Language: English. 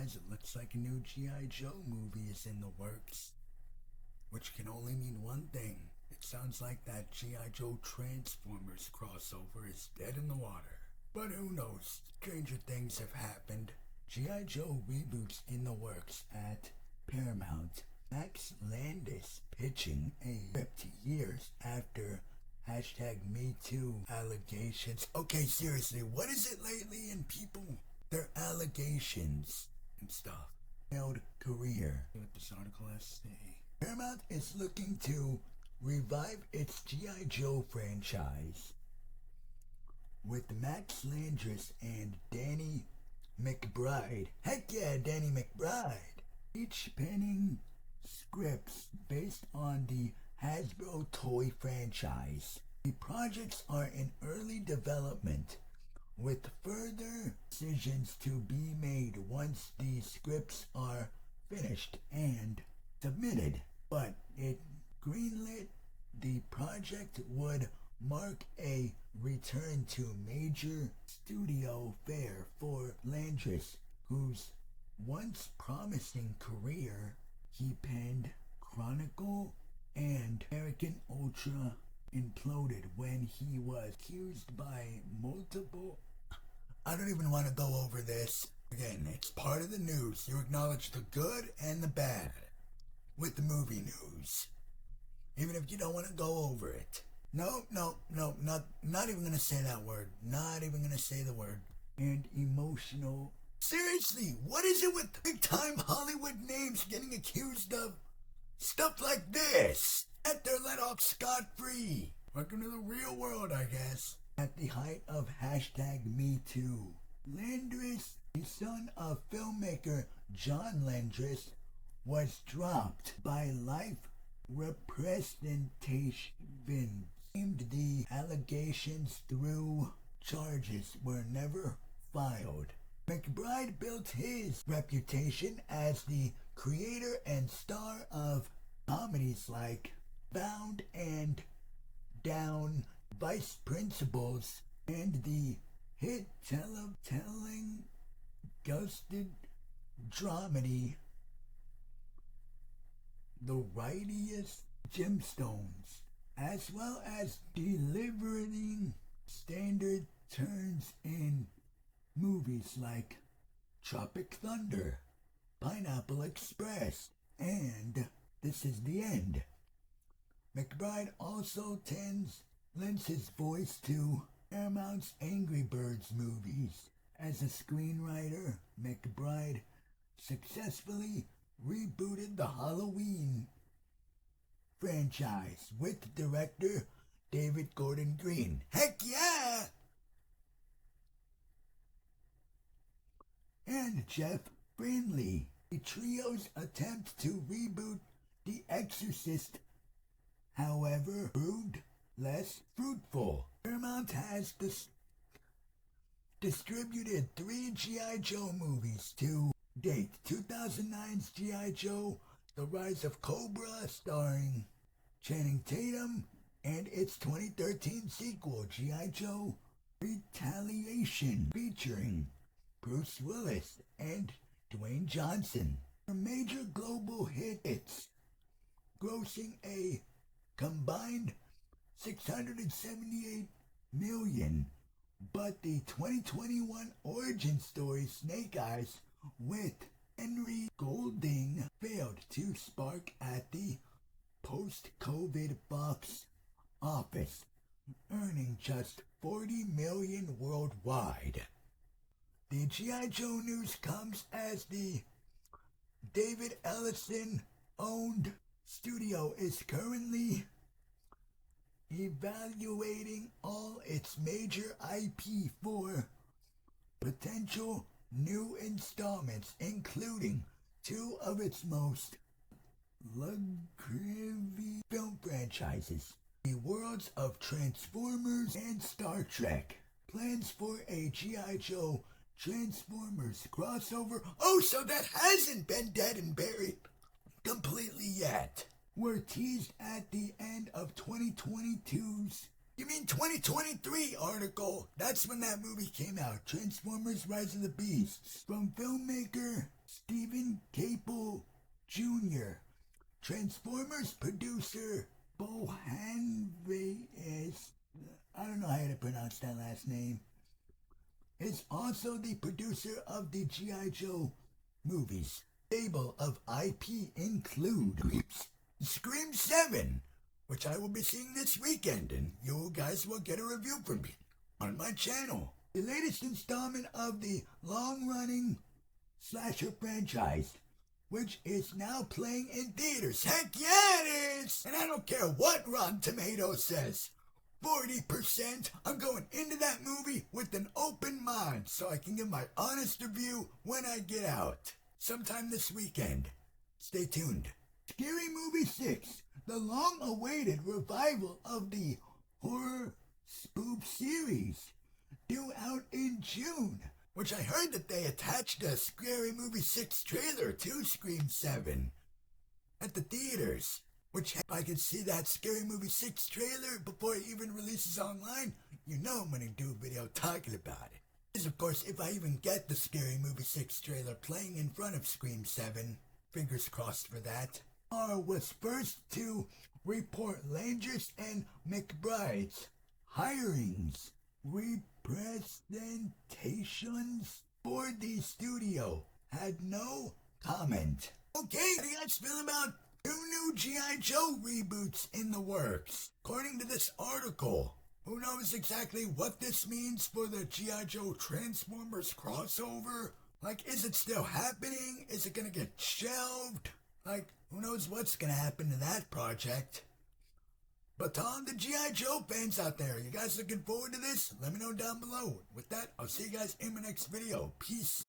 guys, it looks like a new G.I. Joe movie is in the works, which can only mean one thing. It sounds like that G.I. Joe Transformers crossover is dead in the water. But who knows? Stranger things have happened. G.I. Joe reboots in the works at Paramount. Max Landis pitching a script years after #MeToo allegations. Okay, seriously, what is it lately in people? Their allegations and stuff. Failed career. What this article has to say. Paramount is looking to revive its G.I. Joe franchise with Max Landis and Danny McBride. Heck yeah, Danny McBride. Each penning scripts based on the Hasbro toy franchise. The projects are in early development, with further decisions to be made once the scripts are finished and submitted. But it greenlit, the project would mark a return to major studio fare for Landis, whose once promising career he penned Chronicle and American Ultra imploded when he was accused by multiple... I don't even want to go over this. Again, it's part of the news. You acknowledge the good and the bad with the movie news, even if you don't want to go over it. No, not even going to say that word. Not even going to say the word. And emotional. Seriously, what is it with big-time Hollywood names getting accused of stuff like this? That they're let off scot-free. Welcome to the real world, I guess. At the height of #MeToo, Landis, the son of filmmaker John Landis, was dropped by Life Representation. The allegations through charges were never filed. McBride built his reputation as the creator and star of comedies like Bound and Down, Vice Principals, and the hit telling ghosted dramedy The Righteous Gemstones, as well as delivering standard turns in movies like Tropic Thunder, Pineapple Express, and This Is the End. McBride also lends his voice to Paramount's Angry Birds movies. As a screenwriter, McBride successfully rebooted the Halloween franchise with director David Gordon Green. Heck yeah! And Jeff Brindley. The trio's attempt to reboot The Exorcist, however, proved less fruitful. Paramount has distributed 3 G.I. Joe movies to date. 2009's G.I. Joe, The Rise of Cobra, starring Channing Tatum, and its 2013 sequel, G.I. Joe Retaliation, featuring Bruce Willis and Dwayne Johnson. Her major global hits, grossing a combined $678 million, but the 2021 origin story Snake Eyes with Henry Golding failed to spark at the post-COVID box office, earning just $40 million worldwide. The G.I. Joe news comes as the David Ellison-owned studio is currently evaluating all its major IP for potential new installments, including 2 of its most lucrative film franchises, the worlds of Transformers and Star Trek. Plans for a G.I. Joe Transformers crossover, oh, so that hasn't been dead and buried completely yet, were teased at the end of 2022's, you mean 2023 article? That's when that movie came out, Transformers Rise of the Beasts, from filmmaker Stephen Caple Jr., Transformers producer Bohan Reyes, I don't know how to pronounce that last name, is also the producer of the G.I. Joe movies. Stable of IP include Scream 7, which I will be seeing this weekend, and you guys will get a review from me on my channel. The latest installment of the long-running slasher franchise, which is now playing in theaters. Heck yeah, it is! And I don't care what Rotten Tomatoes says. 40%. I'm going into that movie with an open mind so I can give my honest review when I get out. Sometime this weekend. Stay tuned. Scary Movie 6, the long-awaited revival of the horror spoof series, due out in June, which I heard that they attached a Scary Movie 6 trailer to Scream 7 at the theaters, which if I could see that Scary Movie 6 trailer before it even releases online, you know I'm going to do a video talking about it. This, of course, if I even get the Scary Movie 6 trailer playing in front of Scream 7, fingers crossed for that. Was first to report Langers and McBride's hirings, representations for the studio had no comment. Okay, how do you guys feel about 2 new G.I. Joe reboots in the works? According to this article, who knows exactly what this means for the G.I. Joe Transformers crossover? Like, is it still happening? Is it gonna get shelved? Like, who knows what's gonna happen to that project? But to all the G.I. Joe fans out there, you guys looking forward to this? Let me know down below. With that, I'll see you guys in my next video. Peace.